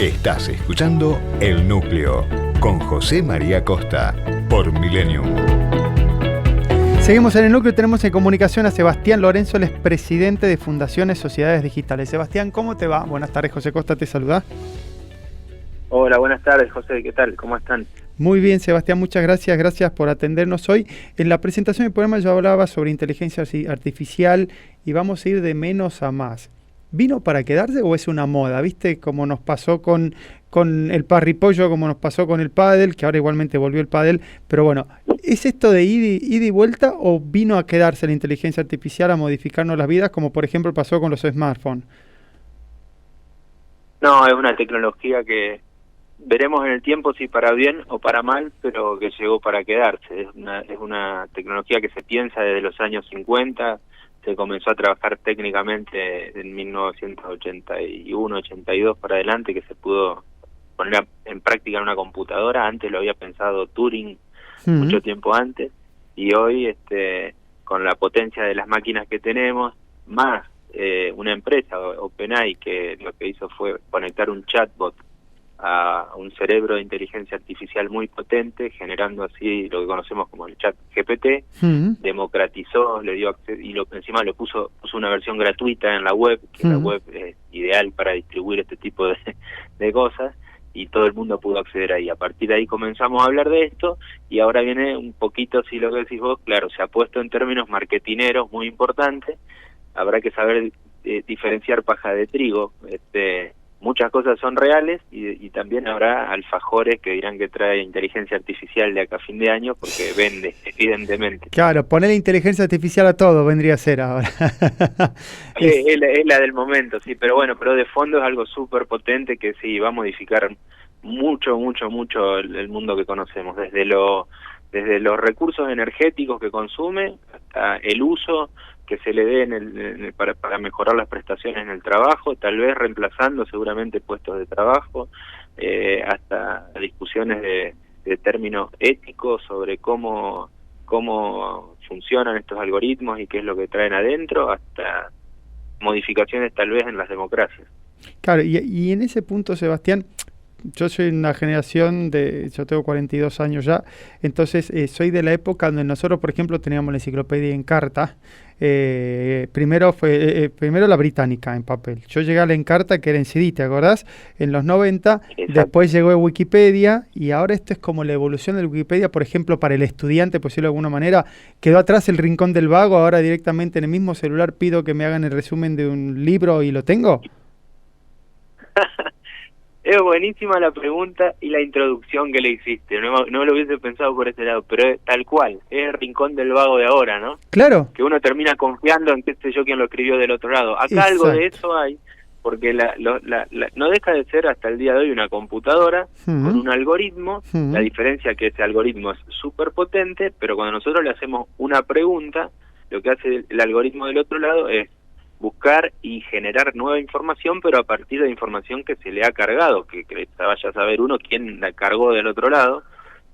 Estás escuchando El Núcleo con José María Costa por Millennium. Seguimos en El Núcleo, tenemos en comunicación a Sebastián Lorenzo, él es presidente de Fundaciones Sociedades Digitales. Sebastián, ¿cómo te va? Buenas tardes, José Costa te saluda. Hola, buenas tardes, José, ¿qué tal? ¿Cómo están? Muy bien, Sebastián, muchas gracias por atendernos hoy. En la presentación del programa yo hablaba sobre inteligencia artificial y vamos a ir de menos a más. ¿Vino para quedarse o es una moda? ¿Viste? Como nos pasó con el parripollo, como nos pasó con el pádel, que ahora igualmente volvió el pádel, pero bueno, ¿es esto de ida y vuelta o vino a quedarse la inteligencia artificial a modificarnos las vidas, como por ejemplo pasó con los smartphones? No, es una tecnología que veremos en el tiempo si para bien o para mal, pero que llegó para quedarse. Es una tecnología que se piensa desde los años 50, se comenzó a trabajar técnicamente en 1981, 82 para adelante, que se pudo poner en práctica en una computadora. Antes lo había pensado Turing mucho tiempo antes, y hoy con la potencia de las máquinas que tenemos, más una empresa, OpenAI, que lo que hizo fue conectar un chatbot a un cerebro de inteligencia artificial muy potente, generando así lo que conocemos como el chat GPT, democratizó, le dio acceso, y encima lo puso una versión gratuita en la web, que la web es ideal para distribuir este tipo de cosas, y todo el mundo pudo acceder ahí. A partir de ahí comenzamos a hablar de esto, y ahora viene un poquito, si lo que decís vos, claro, se ha puesto en términos marketineros muy importantes. Habrá que saber diferenciar paja de trigo. Muchas cosas son reales y también habrá alfajores que dirán que trae inteligencia artificial de acá a fin de año porque vende, evidentemente. Claro, ponerle inteligencia artificial a todo vendría a ser ahora. Es la del momento, sí, pero bueno, pero de fondo es algo súper potente que sí va a modificar mucho el mundo que conocemos, desde los recursos energéticos que consume hasta el uso que se le dé para mejorar las prestaciones en el trabajo, tal vez reemplazando seguramente puestos de trabajo, hasta discusiones de términos éticos sobre cómo funcionan estos algoritmos y qué es lo que traen adentro, hasta modificaciones tal vez en las democracias. Claro, y en ese punto, Sebastián, yo soy una generación yo tengo 42 años ya, entonces soy de la época donde nosotros, por ejemplo, teníamos la enciclopedia en carta. Primero la británica en papel. Yo llegué a la Encarta, que era en CD, ¿te acordás? En los 90. Exacto. Después llegó Wikipedia, y ahora esto es como la evolución de Wikipedia, por ejemplo, para el estudiante, por decirlo de alguna manera. Quedó atrás el rincón del vago, ahora directamente en el mismo celular pido que me hagan el resumen de un libro y lo tengo. Es buenísima la pregunta y la introducción que le hiciste. No lo hubiese pensado por ese lado, pero es tal cual. Es el rincón del vago de ahora, ¿no? Claro. Que uno termina confiando en qué sé yo quién lo escribió del otro lado. Acá exacto. Algo de eso hay, porque no deja de ser hasta el día de hoy una computadora con un algoritmo. La diferencia que ese algoritmo es súper potente, pero cuando nosotros le hacemos una pregunta, lo que hace el algoritmo del otro lado es buscar y generar nueva información, pero a partir de información que se le ha cargado, que vaya a saber uno quién la cargó del otro lado,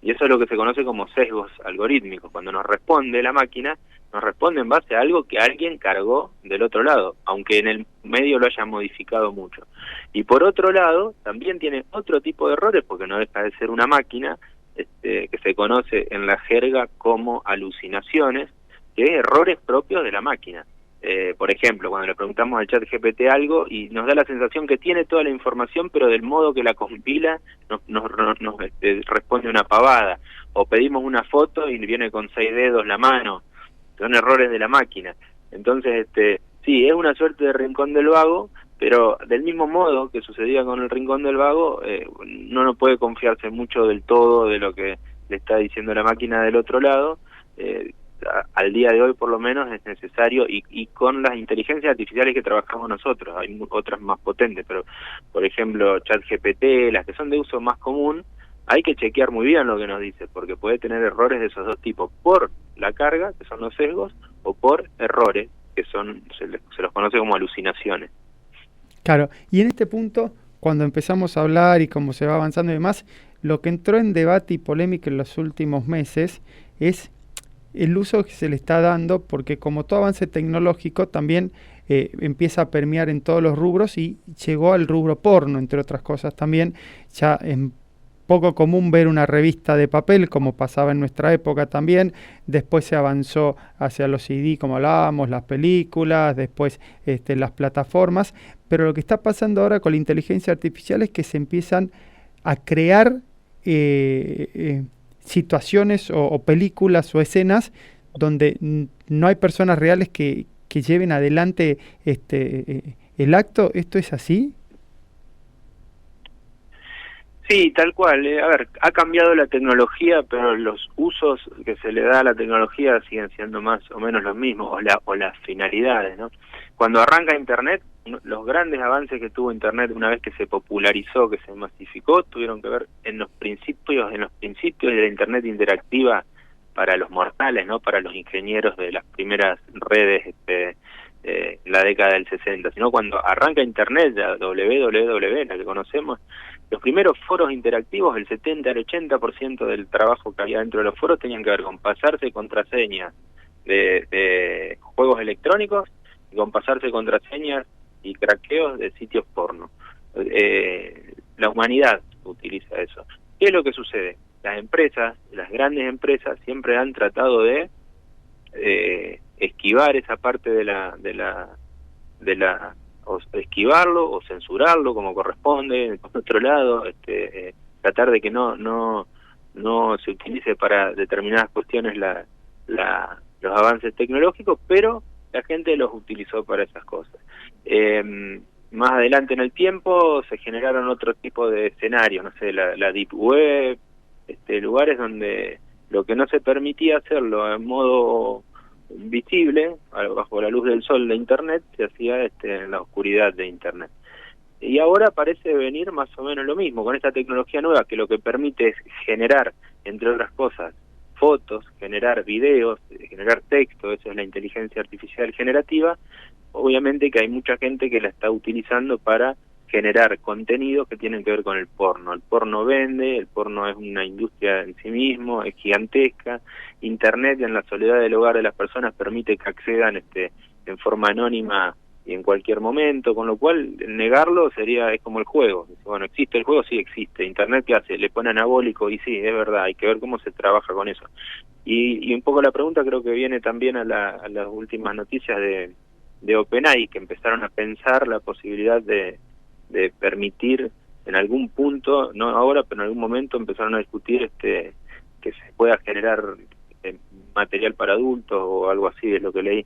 y eso es lo que se conoce como sesgos algorítmicos. Cuando nos responde la máquina, nos responde en base a algo que alguien cargó del otro lado, aunque en el medio lo haya modificado mucho. Y por otro lado, también tiene otro tipo de errores, porque no deja de ser una máquina, que se conoce en la jerga como alucinaciones, que es errores propios de la máquina. Por ejemplo, cuando le preguntamos al chat GPT algo y nos da la sensación que tiene toda la información, pero del modo que la compila nos responde una pavada, o pedimos una foto y viene con 6 dedos la mano. Son errores de la máquina. Entonces, sí, es una suerte de rincón del vago, pero del mismo modo que sucedía con el rincón del vago, no puede confiarse mucho del todo de lo que le está diciendo la máquina del otro lado. Al día de hoy por lo menos es necesario, y con las inteligencias artificiales que trabajamos nosotros, hay otras más potentes, pero por ejemplo ChatGPT, las que son de uso más común, hay que chequear muy bien lo que nos dice, porque puede tener errores de esos dos tipos, por la carga, que son los sesgos, o por errores, que se los conoce como alucinaciones. Claro, y en este punto, cuando empezamos a hablar y cómo se va avanzando y demás, lo que entró en debate y polémica en los últimos meses es el uso que se le está dando, porque como todo avance tecnológico, también empieza a permear en todos los rubros y llegó al rubro porno, entre otras cosas también. Ya es poco común ver una revista de papel, como pasaba en nuestra época también. Después se avanzó hacia los CD, como hablábamos, las películas, después las plataformas. Pero lo que está pasando ahora con la inteligencia artificial es que se empiezan a crear situaciones o películas o escenas donde no hay personas reales que lleven adelante el acto. ¿Esto es así? Sí, tal cual. A ver, ha cambiado la tecnología, pero los usos que se le da a la tecnología siguen siendo más o menos los mismos, o las finalidades, ¿no? Cuando arranca Internet, los grandes avances que tuvo Internet una vez que se popularizó, que se masificó, tuvieron que ver en los principios de la Internet interactiva para los mortales, ¿no? Para los ingenieros de las primeras redes en la década del 60, sino cuando arranca Internet, la www, la que conocemos, los primeros foros interactivos, el 70 al 80% del trabajo que había dentro de los foros tenían que ver con pasarse contraseñas de juegos electrónicos y con pasarse contraseñas y craqueos de sitios porno. La humanidad utiliza eso. ¿Qué es lo que sucede? Las empresas, las grandes empresas, siempre han tratado de esquivar esa parte o esquivarlo o censurarlo como corresponde. Por otro lado, tratar de que no se utilice para determinadas cuestiones los avances tecnológicos, pero la gente los utilizó para esas cosas. Más adelante en el tiempo se generaron otro tipo de escenarios, no sé, la Deep Web, lugares donde lo que no se permitía hacerlo en modo visible, bajo la luz del sol de Internet, se hacía en la oscuridad de Internet. Y ahora parece venir más o menos lo mismo, con esta tecnología nueva que lo que permite es generar, entre otras cosas, fotos, generar videos, generar texto. Eso es la inteligencia artificial generativa. Obviamente que hay mucha gente que la está utilizando para generar contenidos que tienen que ver con el porno. El porno vende, el porno es una industria en sí mismo, es gigantesca. Internet, en la soledad del hogar de las personas, permite que accedan en forma anónima y en cualquier momento, con lo cual negarlo es como el juego. Bueno, ¿existe el juego? Sí, existe. Internet, ¿qué hace? Le pone anabólico, y sí, es verdad, hay que ver cómo se trabaja con eso. Y un poco la pregunta creo que viene también a las últimas noticias de OpenAI, que empezaron a pensar la posibilidad de permitir en algún punto, no ahora, pero en algún momento empezaron a discutir que se pueda generar material para adultos o algo así, es lo que leí.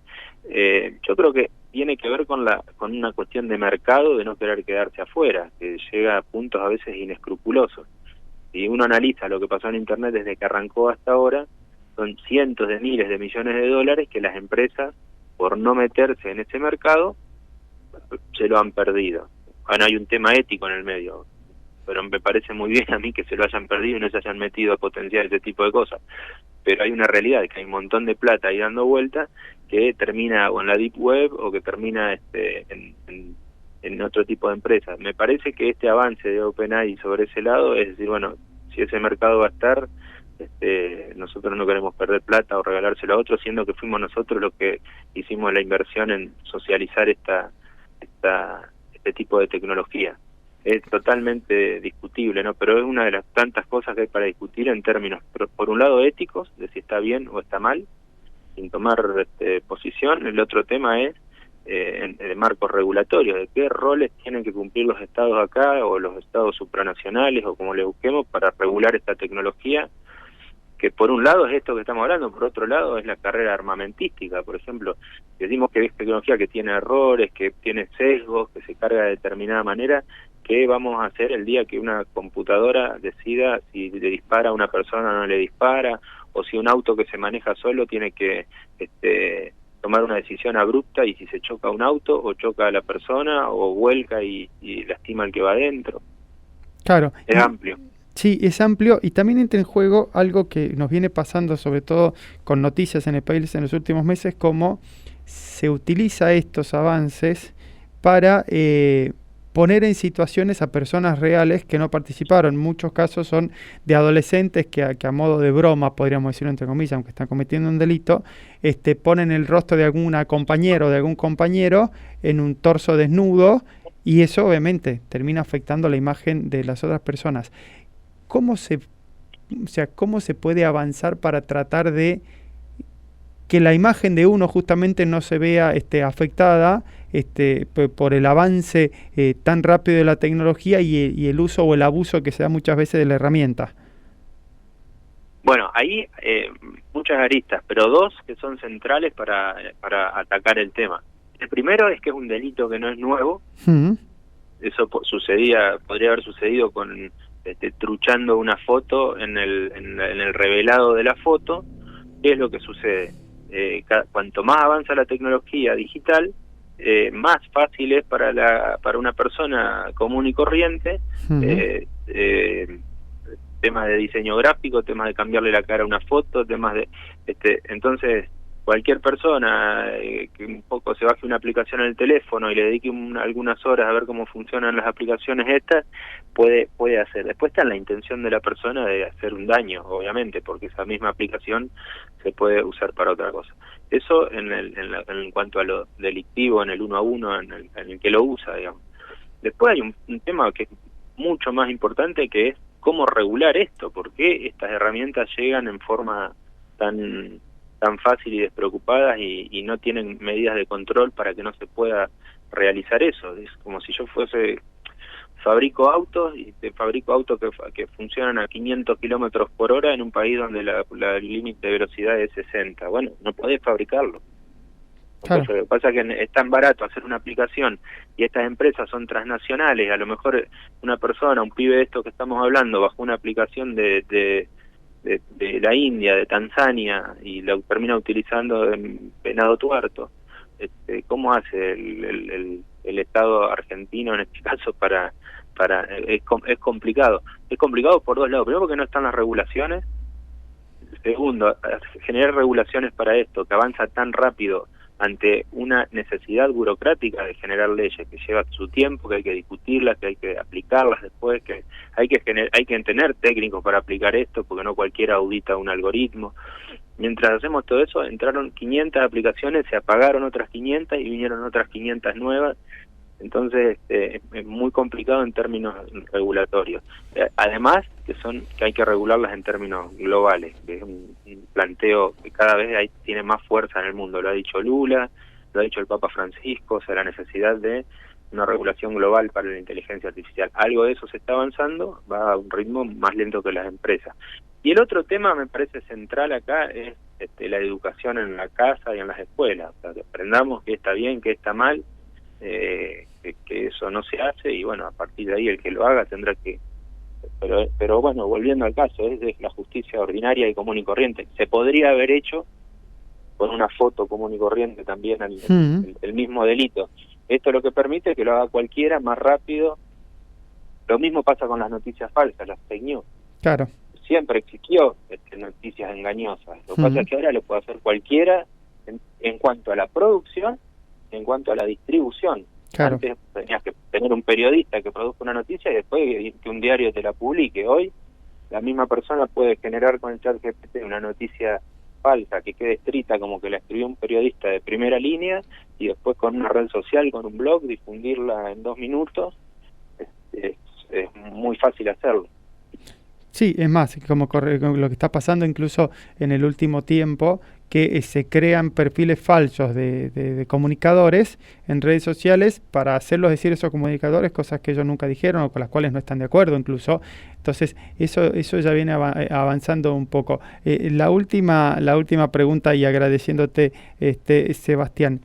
Yo creo que tiene que ver con una cuestión de mercado, de no querer quedarse afuera, que llega a puntos a veces inescrupulosos. Si uno analiza lo que pasó en Internet desde que arrancó hasta ahora, son cientos de miles de millones de dólares que las empresas, por no meterse en ese mercado, se lo han perdido. Bueno, hay un tema ético en el medio, pero me parece muy bien a mí que se lo hayan perdido y no se hayan metido a potenciar ese tipo de cosas. Pero hay una realidad, que hay un montón de plata ahí dando vuelta que termina o en la Deep Web o que termina en otro tipo de empresas. Me parece que este avance de OpenAI sobre ese lado es decir, bueno, si ese mercado va a estar, nosotros no queremos perder plata o regalárselo a otros, siendo que fuimos nosotros los que hicimos la inversión en socializar este tipo de tecnología. Es totalmente discutible, ¿no? Pero es una de las tantas cosas que hay para discutir en términos, por un lado, éticos, de si está bien o está mal, sin tomar posición. El otro tema es en marcos regulatorios, de qué roles tienen que cumplir los estados acá, o los estados supranacionales, o como le busquemos, para regular esta tecnología, que por un lado es esto que estamos hablando, por otro lado es la carrera armamentística. Por ejemplo, decimos que es tecnología que tiene errores, que tiene sesgos, que se carga de determinada manera. ¿Qué vamos a hacer el día que una computadora decida si le dispara a una persona o no le dispara? O si un auto que se maneja solo tiene que tomar una decisión abrupta, y si se choca un auto o choca a la persona o vuelca y lastima al que va adentro. Claro. Es amplio. Sí, es amplio, y también entra en juego algo que nos viene pasando sobre todo con noticias en el país en los últimos meses, como se utiliza estos avances para poner en situaciones a personas reales que no participaron. En muchos casos son de adolescentes que a modo de broma, podríamos decirlo entre comillas, aunque están cometiendo un delito, ponen el rostro de alguna compañera o de algún compañero en un torso desnudo, y eso obviamente termina afectando la imagen de las otras personas. ¿Cómo se puede avanzar para tratar de que la imagen de uno justamente no se vea afectada por el avance tan rápido de la tecnología y el uso o el abuso que se da muchas veces de la herramienta? Bueno, ahí muchas aristas, pero dos que son centrales para atacar el tema. El primero es que es un delito que no es nuevo. Eso podría haber sucedido con truchando una foto en el revelado de la foto. ¿Qué es lo que sucede? Cuanto más avanza la tecnología digital, más fácil es para una persona común y corriente, temas de diseño gráfico, temas de cambiarle la cara a una foto, temas de entonces cualquier persona que un poco se baje una aplicación en el teléfono y le dedique algunas horas a ver cómo funcionan las aplicaciones estas, puede hacer. Después está en la intención de la persona de hacer un daño, obviamente, porque esa misma aplicación se puede usar para otra cosa. Eso en cuanto a lo delictivo, en el 1 a 1, en el que lo usa, digamos. Después hay un tema que es mucho más importante, que es cómo regular esto, porque estas herramientas llegan en forma tan fácil y despreocupadas y no tienen medidas de control para que no se pueda realizar eso. Es como si yo fabrico autos y te fabrico autos que funcionan a 500 kilómetros por hora en un país donde el límite de velocidad es 60. Bueno, no podés fabricarlo. Claro. Lo que pasa es que es tan barato hacer una aplicación y estas empresas son transnacionales. A lo mejor una persona, un pibe de esto que estamos hablando, bajó una aplicación de la India, de Tanzania, y lo termina utilizando en Venado Tuerto. ¿Cómo hace el Estado argentino en este caso es complicado? Es complicado por dos lados. Primero, porque no están las regulaciones. Segundo, generar regulaciones para esto, que avanza tan rápido ante una necesidad burocrática de generar leyes que lleva su tiempo, que hay que discutirlas, que hay que aplicarlas después, que hay que tener técnicos para aplicar esto, porque no cualquiera audita un algoritmo. Mientras hacemos todo eso, entraron 500 aplicaciones, se apagaron otras 500 y vinieron otras 500 nuevas. Entonces es muy complicado en términos regulatorios. Además que hay que regularlas en términos globales, que es un planteo que cada vez tiene más fuerza en el mundo. Lo ha dicho Lula, lo ha dicho el Papa Francisco, o sea, la necesidad de una regulación global para la inteligencia artificial. Algo de eso se está avanzando, va a un ritmo más lento que las empresas. Y el otro tema me parece central acá es la educación en la casa y en las escuelas. O sea, que aprendamos qué está bien, qué está mal, que eso no se hace, y bueno, a partir de ahí el que lo haga tendrá que... Pero bueno, volviendo al caso, es de la justicia ordinaria y común y corriente. Se podría haber hecho con una foto común y corriente también el mismo delito. Esto lo que permite que lo haga cualquiera más rápido. Lo mismo pasa con las noticias falsas, las fake news. Claro. Siempre existió noticias engañosas. Lo que pasa es que ahora lo puede hacer cualquiera en cuanto a la producción, en cuanto a la distribución. Claro. Antes tenías que tener un periodista que produzca una noticia y después que un diario te la publique. Hoy la misma persona puede generar con el ChatGPT una noticia falsa que quede escrita como que la escribió un periodista de primera línea, y después con una red social, con un blog, difundirla en 2 minutos. Es muy fácil hacerlo. Sí, es más, como lo que está pasando incluso en el último tiempo, que se crean perfiles falsos de comunicadores en redes sociales para hacerlos decir esos comunicadores cosas que ellos nunca dijeron o con las cuales no están de acuerdo incluso. Entonces, eso ya viene avanzando un poco. La última pregunta, y agradeciéndote, Sebastián.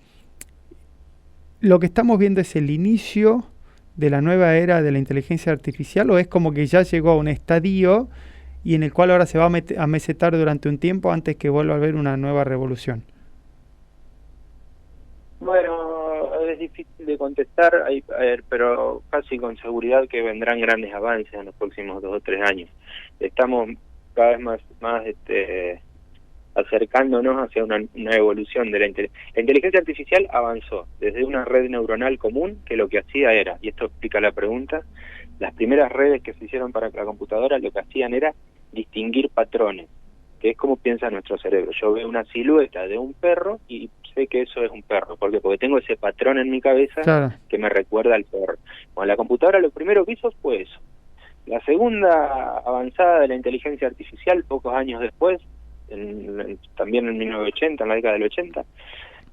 ¿Lo que estamos viendo es el inicio de la nueva era de la inteligencia artificial, o es como que ya llegó a un estadio y en el cual ahora se va a mesetar durante un tiempo antes que vuelva a haber una nueva revolución? Bueno, es difícil de contestar, pero casi con seguridad que vendrán grandes avances en los próximos 2 o 3 años. Estamos cada vez más acercándonos hacia una evolución de la inteligencia. La inteligencia artificial avanzó desde una red neuronal común, que lo que hacía era, y esto explica la pregunta, las primeras redes que se hicieron para la computadora lo que hacían era distinguir patrones, que es como piensa nuestro cerebro. Yo veo una silueta de un perro y sé que eso es un perro. ¿Por qué? Porque tengo ese patrón en mi cabeza, claro, que me recuerda al perro. Bueno, la computadora lo primero que hizo fue eso. La segunda avanzada de la inteligencia artificial, pocos años después, también en 1980, en la década del 80,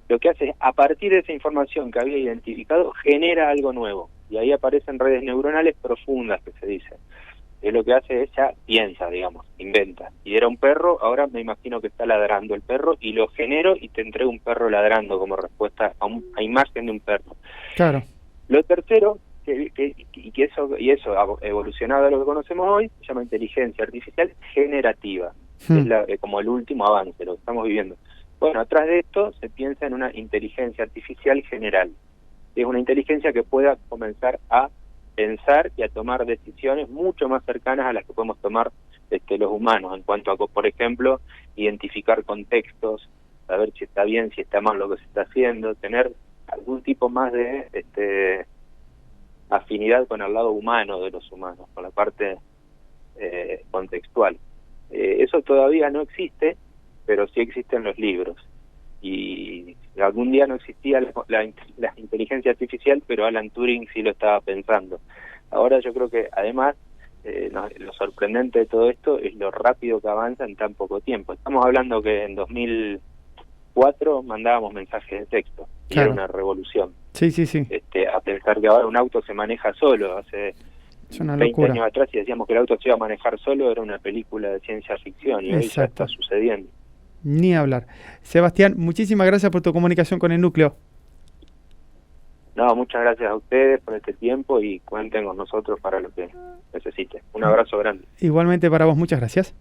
lo que hace es, a partir de esa información que había identificado, genera algo nuevo. Y ahí aparecen redes neuronales profundas, que se dice. Es lo que hace es, ya piensa, digamos, inventa. Y era un perro, ahora me imagino que está ladrando el perro, y lo genero y te entrego un perro ladrando como respuesta a imagen de un perro. Claro. Lo tercero, que eso ha evolucionado a lo que conocemos hoy, se llama inteligencia artificial generativa. Es como el último avance, lo que estamos viviendo. Bueno, atrás de esto se piensa en una inteligencia artificial general. Es una inteligencia que pueda comenzar a pensar y a tomar decisiones mucho más cercanas a las que podemos tomar los humanos, en cuanto a, por ejemplo, identificar contextos, saber si está bien, si está mal lo que se está haciendo, tener algún tipo más de afinidad con el lado humano de los humanos, con la parte contextual. Eso todavía no existe, pero sí existen los libros. Y algún día no existía la inteligencia artificial, pero Alan Turing sí lo estaba pensando. Ahora yo creo que además lo sorprendente de todo esto es lo rápido que avanza en tan poco tiempo. Estamos hablando que en 2004 mandábamos mensajes de texto, y claro, era una revolución. Sí. A pensar que ahora un auto se maneja solo. Hace 20 años atrás, si decíamos que el auto se iba a manejar solo, era una película de ciencia ficción, y hoy ya está sucediendo. Ni hablar. Sebastián, muchísimas gracias por tu comunicación con el núcleo. No, muchas gracias a ustedes por este tiempo y cuenten con nosotros para lo que necesiten. Un abrazo grande. Igualmente para vos, muchas gracias.